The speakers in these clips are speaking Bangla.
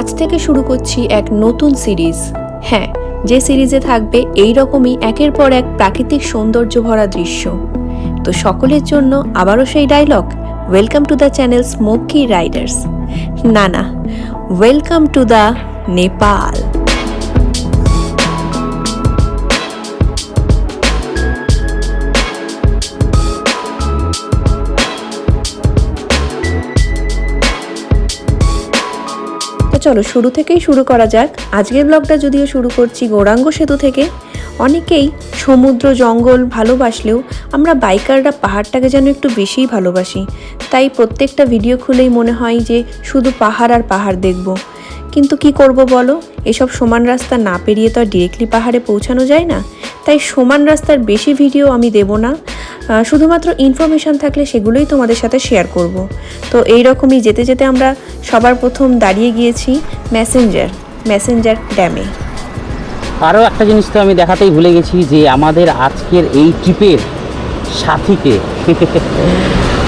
আজ থেকে শুরু করছি এক নতুন সিরিজ। হ্যাঁ, যে সিরিজে থাকবে এই রকমই একের পর এক প্রাকৃতিক সৌন্দর্য ভরা দৃশ্য। তো সকলের জন্য আবারও সেই dialogue, welcome to the channel smoky riders. না, ওয়েলকাম টু দ্য নেপাল। চলো শুরু থেকেই শুরু করা যাক। আজকের ব্লগটা যদিও শুরু করছি গৌরাঙ্গ সেতু থেকে। অনেকেই সমুদ্র জঙ্গল ভালোবাসলেও আমরা বাইকাররা পাহাড়টাকে যেন একটু বেশিই ভালোবাসি। তাই প্রত্যেকটা ভিডিও খুলেই মনে হয় যে শুধু পাহাড় আর পাহাড় দেখব। কিন্তু কি করব বলো, এসব সমান রাস্তা না পেরিয়ে তো আর ডিরেক্টলি পাহাড়ে পৌঁছানো যায় না। তাই সমান রাস্তার বেশি ভিডিও আমি দেব না, শুধুমাত্র ইনফরমেশান থাকলে সেগুলোই তোমাদের সাথে শেয়ার করব। তো এই রকমই যেতে যেতে আমরা সবার প্রথম দাঁড়িয়ে গিয়েছি ম্যাসেঞ্জার ড্যামে। আরও একটা জিনিস তো আমি দেখাতেই ভুলে গেছি, যে আমাদের আজকের এই ট্রিপের সাথীকে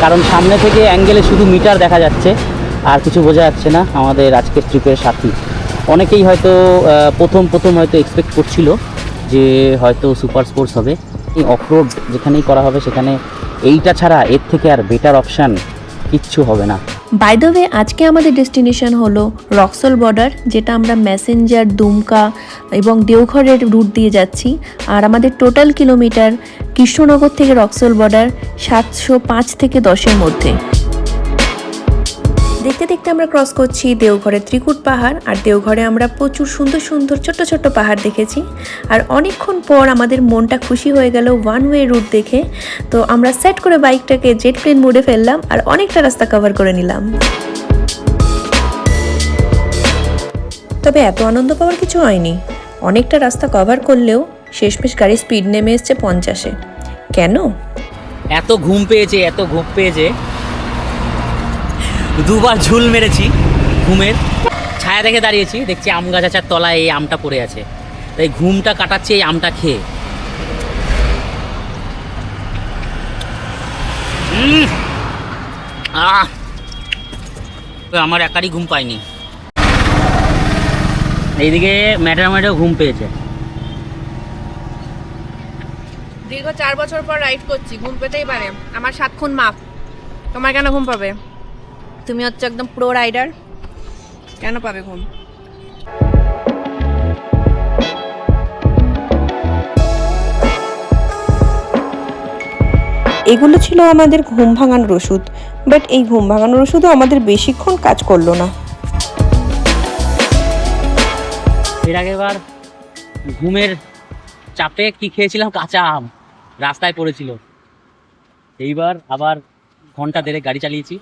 কারণ সামনে থেকে অ্যাঙ্গেলে শুধু মিটার দেখা যাচ্ছে আর কিছু বোঝা যাচ্ছে না। আমাদের আজকের ট্রিপের সাথী অনেকেই হয়তো প্রথম হয়তো এক্সপেক্ট করছিল যে হয়তো সুপার স্পোর্টস হবে, এই অফরোড যেখানেই করা হবে সেখানে এইটা ছাড়া এর থেকে আর বেটার অপশান কিচ্ছু হবে না। বাই দ্য ওয়ে, আজকে আমাদের ডেস্টিনেশন হলো রক্সল বর্ডার, যেটা আমরা ম্যাসেঞ্জার, দুমকা এবং দেওঘরের রুট দিয়ে যাচ্ছি। আর আমাদের টোটাল কিলোমিটার কৃষ্ণনগর থেকে রক্সল বর্ডার 705 থেকে 10-এর মধ্যে। দেখতে দেখতে আমরা ক্রস করছি দেওঘরের ত্রিকুট পাহাড়। আর দেওঘরে আমরা প্রচুর সুন্দর সুন্দর ছোট্ট ছোট্ট পাহাড় দেখেছি। আর অনেকক্ষণ পর আমাদের মনটা খুশি হয়ে গেল ওয়ান ওয়ে রুট দেখে। তো আমরা সেট করে বাইকটাকে জেট প্লেন মোডে ফেললাম আর অনেকটা রাস্তা কভার করে নিলাম। তবে এত আনন্দ পাওয়ার কিছু হয়নি। অনেকটা রাস্তা কভার করলেও শেষমেশ গাড়ির স্পিড নেমে এসছে 50-এ। কেন? এত ঘুম পেয়েছে, দুবার ঝুল মেরেছি ঘুমের। ছায়া দেখে দাঁড়িয়েছি, দেখছি আম গাছার তলায় এই আমটা পড়ে আছে, তাই ঘুমটা কাটাচ্ছি এই আমটা খেয়ে। আমার একারই ঘুম পায়নি, এইদিকে ম্যাডামেরও ঘুম পেয়েছে। দীর্ঘ 4 বছর পর রাইড করছি, ঘুম পেতেই পারে। আমার 7 খুন মাপ, তোমার কেন ঘুম পাবে? তুমি হচ্ছে একদম প্রো রাইডার, কেন পাবে ঘুম? এগুলো ছিল আমাদের ঘুম ভাঙানোর ওষুধ, বাট এই ঘুম ভাঙানোর ওষুধও আমাদের বেশিক্ষণ কাজ করলো না। এর আগেরবার ঘুমের চাপে কি খেয়েছিলাম, কাঁচা আম রাস্তায় পড়েছিল। এইবার আবার ঘন্টা দেড়েক গাড়ি চালিয়েছি,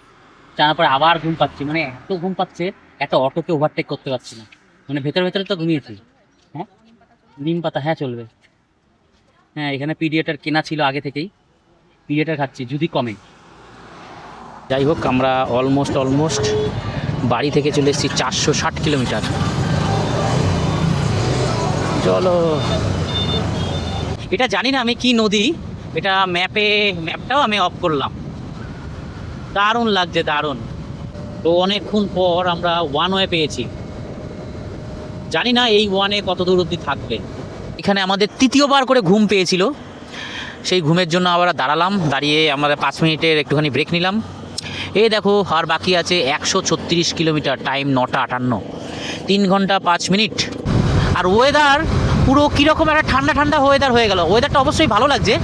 জানার পরে আবার ঘুম পাচ্ছি। মানে এত ঘুম পাচ্ছে, একটা অটোকে ওভারটেক করতে পারছি না। মানে ভেতরে তো ঘুমিয়েছি। হ্যাঁ, নিম পাতা, হ্যাঁ চলবে। হ্যাঁ, এখানে পিডিয়েটার কেনা ছিল আগে থেকেই, পিডিয়েটার খাচ্ছি যদি কমে। যাই হোক, আমরা অলমোস্ট বাড়ি থেকে চলে এসেছি 460 কিলোমিটার। চলো, এটা জানি না আমি কি নদী, এটা ম্যাপটাও আমি অফ করলাম। দারুণ লাগছে, দারুণ। তো অনেকক্ষণ পর আমরা ওয়ান ওয়ে পেয়েছি, জানি না এই ওয়ানে কত দূর অবধি থাকবে। এখানে আমাদের তৃতীয়বার করে ঘুম পেয়েছিল, সেই ঘুমের জন্য আবার দাঁড়িয়ে আমরা 5 মিনিটের একটুখানি ব্রেক নিলাম। এই দেখো, আর বাকি আছে 136 কিলোমিটার, টাইম 9:58, 3 ঘন্টা 5 মিনিট। আর ওয়েদার পুরো কীরকম একটা ঠান্ডা ওয়েদার হয়ে গেল। ওয়েদারটা অবশ্যই ভালো লাগছে,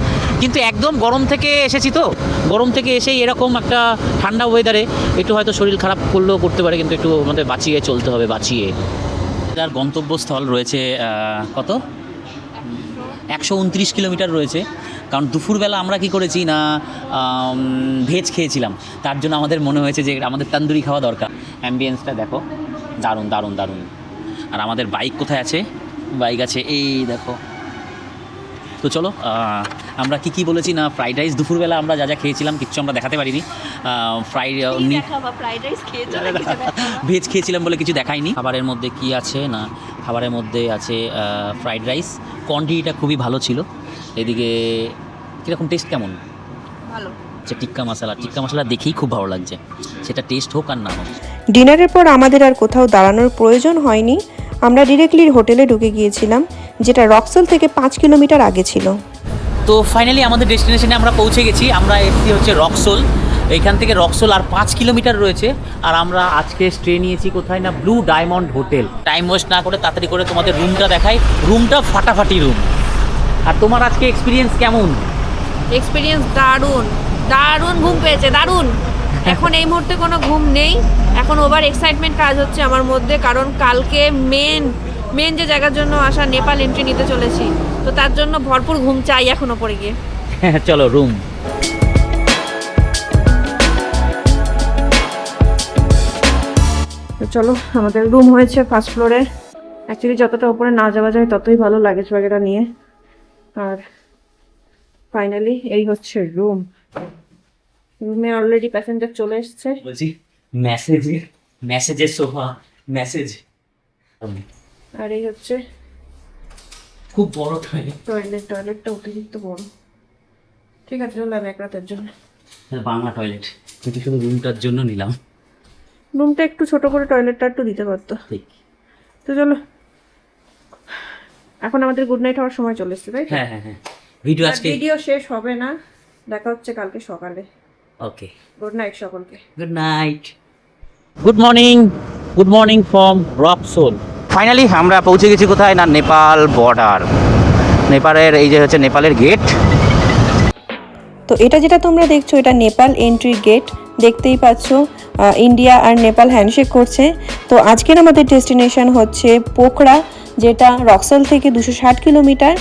কিন্তু একদম গরম থেকে এসেছি, তো গরম থেকে এসেই এরকম একটা ঠান্ডা ওয়েদারে একটু হয়তো শরীর খারাপ করতে পারে, কিন্তু একটু আমাদের বাঁচিয়ে চলতে হবে। তার গন্তব্যস্থল রয়েছে কত, 129 কিলোমিটার রয়েছে। কারণ দুপুরবেলা আমরা কি করেছি না, ভেজ খেয়েছিলাম, তার জন্য আমাদের মনে হয়েছে যে আমাদের তন্দুরি খাওয়া দরকার। অ্যাম্বিয়েন্সটা দেখো, দারুণ। আর আমাদের বাইক কোথায় আছে? বাইক আছে এই দেখো। তো চলো, আমরা কি বলেছি না, ফ্রাইড রাইস দুপুরবেলা আমরা যা খেয়েছিলাম কিচ্ছু আমরা দেখাতে পারিনি। ভেজ খেয়েছিলাম বলে কিছু দেখাইনি। খাবারের মধ্যে কি আছে না, খাবারের মধ্যে আছে ফ্রাইড রাইস, কোয়ান্টিটিটা খুবই ভালো ছিল। এদিকে কীরকম টেস্ট, কেমন? ভালো। টিক্কা মশলা দেখেই খুব ভালো লাগছে, সেটা টেস্ট হোক আর না হোক। ডিনারের পর আমাদের আর কোথাও দাঁড়ানোর প্রয়োজন হয়নি, আমরা ডিরেক্টলি হোটেলে ঢুকে গিয়েছিলাম, যেটা রক্সল থেকে 5 কিলোমিটার আগে ছিল। তো ফাইনালি আমাদের ডেস্টিনেশনে আমরা পৌঁছে গেছি। আমরা এসেছি হচ্ছে রক্সোল। এইখান থেকে রক্সোল আর 5 কিলোমিটার রয়েছে। আর আমরা আজকে স্টে নিয়েছি কোথায় না, blue diamond hotel. Time waste না করে তাড়াতাড়ি করে তোমাদের রুমটা দেখাই। রুমটা ফাটাফাটি রুম। আর তোমার আজকে এক্সপিরিয়েন্স কেমন? এক্সপিরিয়েন্স দারুণ, দারুণ ঘুম পেয়েছে, দারুণ। এখন এই মুহূর্তে কোনো ঘুম নেই, এখন ওভার এক্সাইটমেন্ট কাজ হচ্ছে আমার মধ্যে, কারণ কালকে মেন যে জায়গার জন্য আসা, নেপাল এন্ট্রি নিতে চলেছি, তো তার জন্য ভরপুর ঘুম চাই এখন ওপরে গিয়ে। চলো রুম। তো চলো, আমাদের রুম হয়েছে ফার্স্ট ফ্লোরে। অ্যাকচুয়ালি যতটা উপরে না যাওয়া যায় ততই ভালো, লাগেজ বাগেরা নিয়ে। আর ফাইনালি এই হচ্ছে রুম। রুমে অলরেডি প্যাসেঞ্জার চলে এসছে। বলছি মেসেজের সোফা, মেসেজ। আর এই হচ্ছে খুব বড় টয়লেট। টয়লেটটা অতিরিক্ত বড়। ঠিক আছে, চলো আমি এক রাতের জন্য। বাংলা টয়লেট, কিন্তু শুধু রুমটার জন্য নিলাম। রুমটা একটু ছোট করে টয়লেটটা একটু দিতে পারতো। ঠিক। তো চলো, এখন আমাদের গুড নাইট হওয়ার সময় চলে এসছে, তাই? হ্যাঁ হ্যাঁ হ্যাঁ। ভিডিও আজকে ভিডিও শেষ হবে না, দেখা হচ্ছে কালকে সকালে। ওকে, গুড নাইট সকলকে। Good night, good morning from Raxaul. Finally আমরা পৌঁছে গেছি কোথায় না, নেপাল বর্ডার। নেপালের এই যে হচ্ছে নেপালের গেট। তো এটা যেটা তোমরা দেখছো, এটা নেপাল এন্ট্রি গেট। দেখতেই পাচ্ছ ইন্ডিয়া আর নেপাল হ্যান্ডশেক করছে। তো আজকের আমাদের ডেস্টিনেশন হচ্ছে পোখরা, যেটা রক্সল থেকে 260 কিলোমিটার।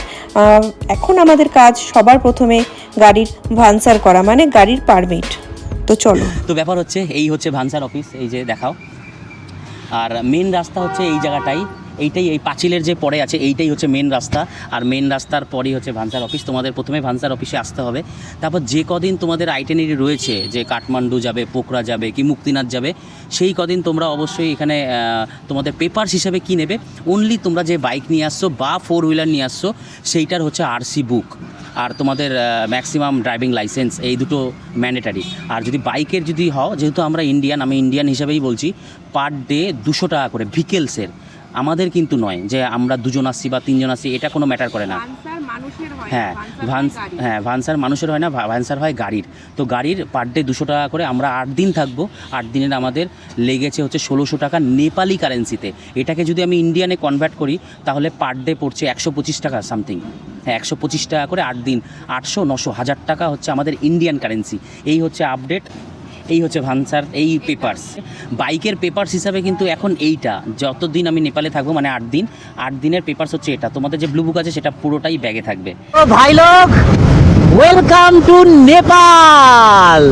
এখন আমাদের কাজ সবার প্রথমে গাড়ির ভান্সার করা, মানে গাড়ির পারমিট। তো চলো। তো ব্যাপার হচ্ছে এই হচ্ছে ভান্সার অফিস, এই যে দেখাও। আর মেন রাস্তা হচ্ছে এই জায়গাটাই, এইটাই, এই পাঁচিলের যে পরে আছে এইটাই হচ্ছে মেন রাস্তা। আর মেন রাস্তার পরই হচ্ছে ভান্সার অফিস। তোমাদের প্রথমে ভান্সার অফিসে আসতে হবে। তারপর যে কদিন তোমাদের আইটেনারি রয়েছে, যে কাঠমান্ডু যাবে, পোখরা যাবে কি মুক্তিনাথ যাবে, সেই কদিন তোমরা অবশ্যই এখানে তোমাদের পেপারস হিসাবে কী নেবে, অনলি তোমরা যে বাইক নিয়ে আসছো বা 4 হুইলার নিয়ে আসছো সেইটার হচ্ছে আরসি বুক আর তোমাদের ম্যাক্সিমাম ড্রাইভিং লাইসেন্স, এই দুটো ম্যান্ডেটারি। আর যদি বাইকের যদি হও, যেহেতু আমরা ইন্ডিয়ান, আমি ইন্ডিয়ান হিসাবেই বলছি, পার ডে 200 টাকা করে ভিকেলসের। আমাদের কিন্তু নয় যে আমরা 2 জন আসছি বা 3 জন আসছি, এটা কোনো ম্যাটার করে না। হ্যাঁ ভান্সার মানুষের হয় না, ভান্সার হয় গাড়ির। তো গাড়ির পার ডে 200 টাকা করে। আমরা 8 দিন থাকবো। 8 দিনের আমাদের লেগেছে হচ্ছে 1600 টাকা নেপালি কারেন্সিতে। এটাকে যদি আমি ইন্ডিয়ানে কনভার্ট করি তাহলে পার ডে পড়ছে 125 টাকা সামথিং। হ্যাঁ, 125 টাকা করে 8 দিন, 800, 900, 1000 টাকা হচ্ছে আমাদের ইন্ডিয়ান কারেন্সি। এই হচ্ছে আপডেট, এই হচ্ছে ভান্সার এই পেপারস। বাইকের পেপারস হিসাবে কিন্তু এখন এইটা, যতদিন আমি নেপালে থাকবো মানে 8 দিন, 8 দিনের পেপারস হচ্ছে এটা। তোমাদের যে ব্লু বুক আছে সেটা পুরোটাই ব্যাগে থাকবে। ও ভাই লোক, ওয়েলকাম টু নেপাল।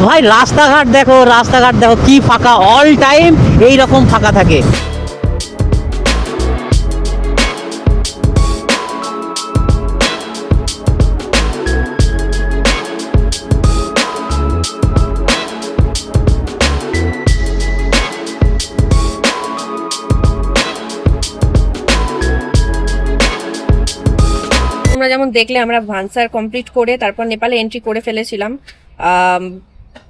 ভাই রাস্তাঘাট দেখো, কি ফাঁকা, অল টাইম এই রকম ফাঁকা থাকে। তোমরা যেমন দেখলে আমরা ভান্সার কমপ্লিট করে তারপর নেপালে এন্ট্রি করে ফেলেছিলাম।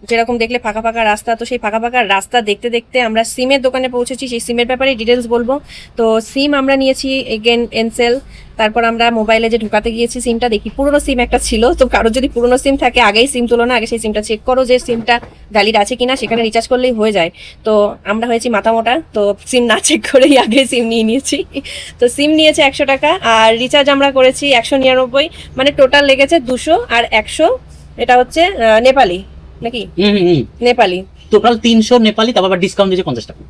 যেরকম দেখলে ফাঁকা ফাঁকা রাস্তা, তো সেই ফাঁকা ফাঁকা রাস্তা দেখতে দেখতে আমরা সিমের দোকানে পৌঁছেছি। সেই সিমের ব্যাপারে ডিটেলস বলবো। তো সিম আমরা নিয়েছি এগেন এনসেল। তারপর আমরা মোবাইলে যে ঢুকাতে গিয়েছি সিমটা দেখি পুরনো সিম একটা ছিল। তো কারোর যদি পুরনো সিম থাকে, আগেই সিম তুলো না, আগে সেই সিমটা চেক করো যে সিমটা ভ্যালিড আছে কিনা, সেখানে রিচার্জ করলেই হয়ে যায়। তো আমরা হয়েছি মাথা মোটা, তো সিম না চেক করেই আগে সিম নিয়ে নিয়েছি। তো সিম নিয়েছে 100 টাকা আর রিচার্জ আমরা করেছি 199, মানে টোটাল লেগেছে 200 আর 100। এটা হচ্ছে নেপালি নাকি? নেপালি। টোটাল 300 নেপালি, তারপর ডিসকাউন্ট দিয়েছে 50 টাকা।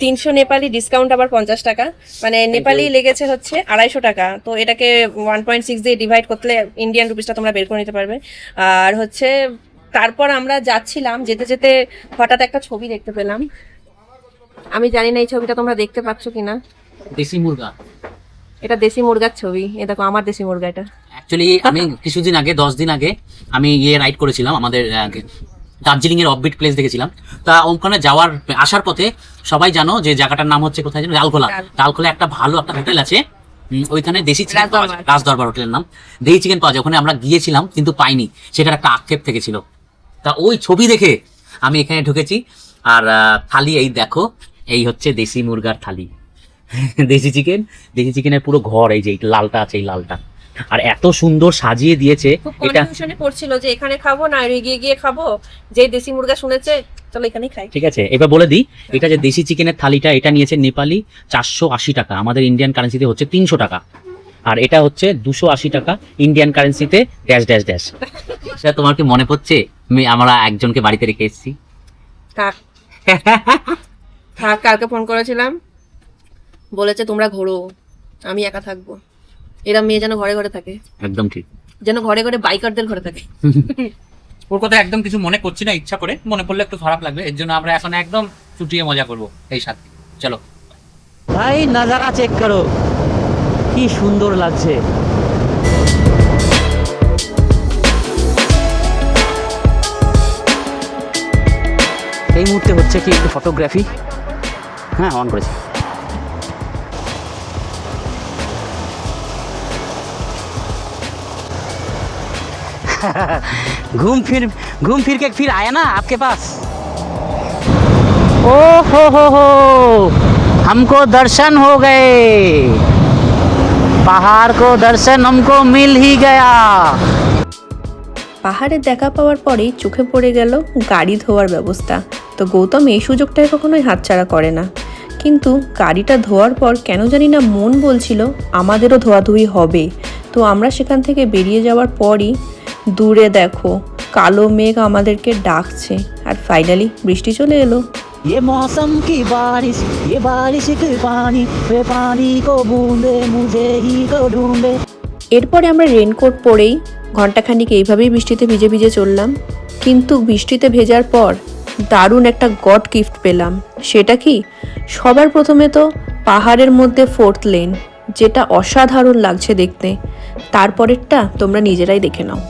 300 নেপালি, ডিসকাউন্ট আবার 50 টাকা, মানে নেপালি লেগেছে হচ্ছে 250 টাকা। তো এটাকে 1.6 দিয়ে ডিভাইড করলে ইন্ডিয়ান রুপিসটা তোমরা বের করে নিতে পারবে। আর হচ্ছে তারপর আমরা যাচ্ছিলাম, যেতে যেতে হঠাৎ একটা ছবি দেখতে পেলাম। আমি জানি না এই ছবিটা তোমরা দেখতে পাচ্ছ কিনা। দেশি মুরগা, এটা দেশি মুরগার ছবি। এ দেখো আমার দেশি মুরগা। এটা অ্যাকচুয়ালি আমি কিছুদিন আগে, 10 দিন আগে আমি রাইড করেছিলাম, আমাদের দার্জিলিং এর অফবিট প্লেস দেখেছিলাম। তা ওখানে আসার পথে সবাই জানো যে জায়গাটার নাম হচ্ছে কোথায় জানো, ডালখোলা একটা ভালো একটা হোটেল আছে, ওইখানে দেশি চিকেন পাওয়া যায়, রাজদরবার হোটেলের নাম। দেশি চিকেন পাওয়া যায়, ওখানে আমরা গিয়েছিলাম কিন্তু পাইনি, সেটার একটা আক্ষেপ থেকেছিল। তা ওই ছবি দেখে আমি এখানে ঢুকেছি। আর থালি এই দেখো, এই হচ্ছে দেশি মুরগার থালি। দেশি চিকেনের পুরো ঘর, এই যে লালটা আছে, এই লালটা। আর এত সুন্দর সাজিয়ে দিয়েছে খুব এটা। কনফিউশনে পড়ছিল যে এখানে খাবো না আর এগিয়ে গিয়ে খাবো, যে দেশি মুরগা শুনেছে চলো এখানেই খাই। ঠিক আছে, এবার বলে দিই, এটা যে দেশি চিকেনের থালিটা, এটা নিয়েছে নেপালি 480 টাকা, আমাদের ইন্ডিয়ান কারেন্সিতে হচ্ছে 300 টাকা। আর এটা হচ্ছে 280 টাকা ইন্ডিয়ান কারেন্সিতে ড্যাশ ড্যাশ ড্যাশ। সেটা তোমার কি মনে পড়ছে আমরা একজনকে বাড়িতে রেখে এসেছি? থাক থাক, কালকে ফোন করেছিলাম, বলেছে তোমরা ঘোরো, আমি একা থাকবো। এরা মেয়ে যেন ঘরে ঘরে থাকে, একদম ঠিক, যেন ঘরে ঘরে বাইকারদের ঘরে থাকে। ওর কথা একদম কিছু মনে করছি না, ইচ্ছা করে, মনে পড়লে একটু খারাপ লাগবে, এর জন্য আমরা এখন একদম চুটিয়ে মজা করবো এই সাথে। চলো ভাই, নাজারা চেক করো, কি সুন্দর লাগছে। এই মুহূর্তে হচ্ছে কি একটু ফটোগ্রাফি। হ্যাঁ, অন করেছি। घूम फिर के फिर आया ना आपके पास। ओ हो, हमको दर्शन हो गए, पहाड़ को दर्शन हमको मिल ही गया। পাহাড়ের দেখা পাওয়ার পরেই চোখে পড়ে গেল গাড়ি ধোয়ার ব্যবস্থা। তো গৌতম এই সুযোগটায় কখনোই হাতছাড়া করে না, কিন্তু গাড়িটা ধোয়ার পর কেন জানি না মন বলছিল আমাদেরও ধোয়াধুয়ি হবে। তো আমরা সেখান থেকে বেরিয়ে যাওয়ার পরই দূরে দেখো কালো মেঘ আমাদেরকে ডাকছে, আর ফাইনালি বৃষ্টি চলে এলো। ये मौसम की बारिश, ये बारिश के पानी, वे पानी को बूंदे मुझे ही को ढूंढे। এরপরে আমরা রেনকোট পরেই ঘন্টাখানিক এইভাবেই বৃষ্টিতে ভিজে ভিজে চললাম। কিন্তু বৃষ্টিতে ভেজার পর দারুণ একটা গড গিফট পেলাম। সেটা কি, সবার প্রথমে তো পাহাড়ের মধ্যে 4th লেন, যেটা অসাধারণ লাগছে দেখতে। তারপরেরটা তোমরা নিজেরাই দেখে নাও।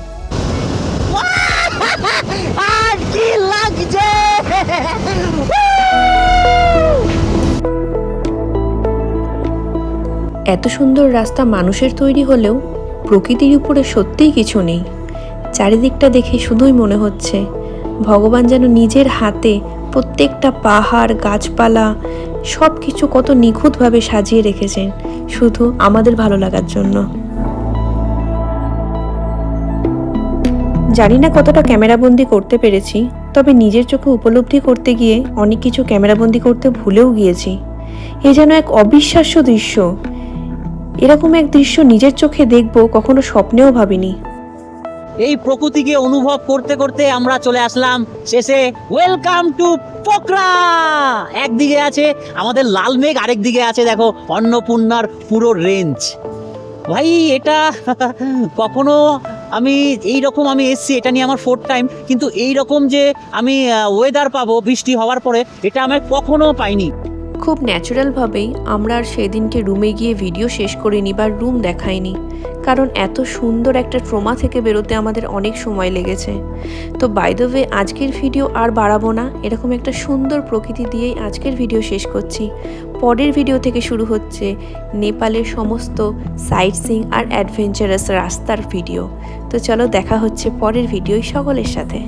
এত সুন্দর রাস্তা মানুষের তৈরি হলেও প্রকৃতির উপরে সত্যিই কিছু নেই। চারিদিকটা দেখে শুধুই মনে হচ্ছে ভগবান যেন নিজের হাতে প্রত্যেকটা পাহাড়, গাছপালা সব কিছু কত নিখুঁতভাবে সাজিয়ে রেখেছেন, শুধু আমাদের ভালো লাগার জন্য। জানি না কতটা ক্যামেরাবন্দি করতে পেরেছি, তবে নিজের চোখে উপলব্ধি করতে গিয়ে অনেক কিছু ক্যামেরাবন্দি করতে ভুলেও গিয়েছি। এ যেন এক অবিশ্বাস্য দৃশ্য। এরকম এক দৃশ্য নিজের চোখে দেখবো কখনো স্বপ্নেও ভাবিনি। এই প্রকৃতিকে অনুভব করতে করতে আমরা চলে আসলাম শেষে। Welcome to Pokhara. একদিকে আছে আমাদের লাল মেঘ, আরেক দিকে আছে দেখো অন্নপূর্ণার পুরো রেঞ্জ। ভাই, এটা কখনো আমি এইরকম আমি এসছি, এটা নিয়ে আমার 4th টাইম, কিন্তু এইরকম যে আমি ওয়েদার পাবো বৃষ্টি হওয়ার পরে, এটা আমি কখনো পাইনি। খুব ন্যাচারালভাবেই আমরা আর সেদিনকে রুমে গিয়ে ভিডিও শেষ করিনি বা রুম দেখাইনি, কারণ এত সুন্দর একটা ট্রমা থেকে বেরোতে আমাদের অনেক সময় লেগেছে। তো বাই দ্য ওয়ে, আজকের ভিডিও আর বাড়াবো না, এরকম একটা সুন্দর প্রকৃতি দিয়েই আজকের ভিডিও শেষ করছি। পরের ভিডিও থেকে শুরু হচ্ছে নেপালের সমস্ত সাইট সিইং আর অ্যাডভেঞ্চারাস রাস্তার ভিডিও। তো চলো দেখা হচ্ছে পরের ভিডিওয় সকলের সাথে।